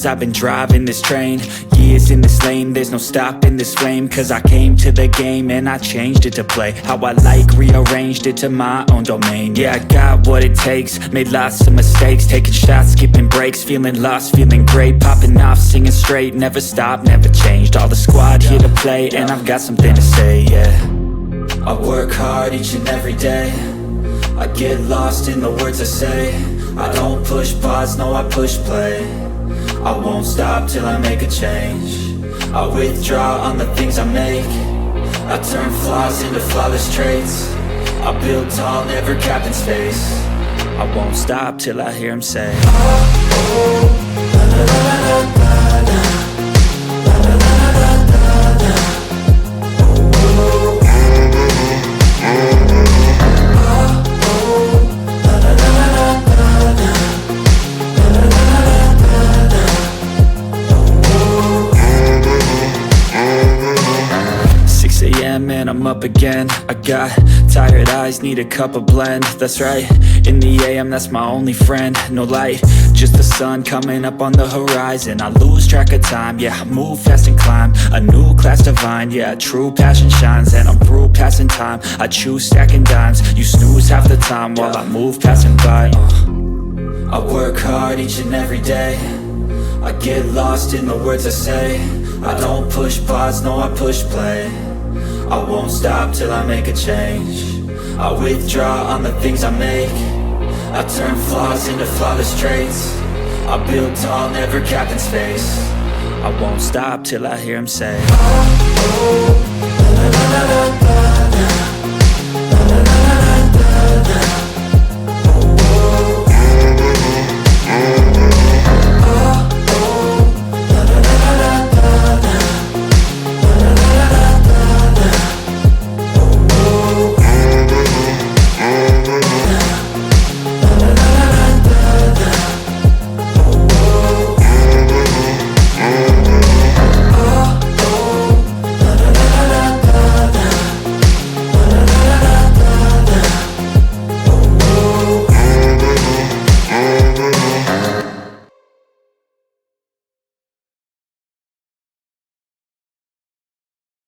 I've been driving this train. Years in this lane, there's no stopping this flame. Cause I came to the game and I changed it to play how I like, rearranged it to my own domain. Yeah, I got what it takes, made lots of mistakes, taking shots, skipping breaks, feeling lost, feeling great, popping off, singing straight, never stopped, never changed. All the squad here to play, and I've got something to say, yeah. I work hard each and every day, I get lost in the words I say. I don't push pause, no, I push play. I won't stop till I make a change. I withdraw on the things I make. I turn flaws into flawless traits. I build tall, never capped in space. I won't stop till I hear him say, oh, oh, la la la la la la, la la la la la la, oh, oh, la la la la la la, la la la la la la, oh, 6 a.m. and I'm up again. I got tired eyes, need a cup of blend. That's right, in the AM, that's my only friend. No light, just the sun coming up on the horizon. I lose track of time, yeah, I move fast and climb a new class divine, yeah, true passion shines. And I'm through passing time, I choose stacking dimes. You snooze half the time while I move passing by. I work hard each and every day, I get lost in the words I say. I don't push pause, no, I push play. I won't stop till I make a change. I withdraw on the things I make. I turn flaws into flawless traits. I build tall, never capped in space. I won't stop till I hear him say, oh, oh, la la la la la, la la la la la la.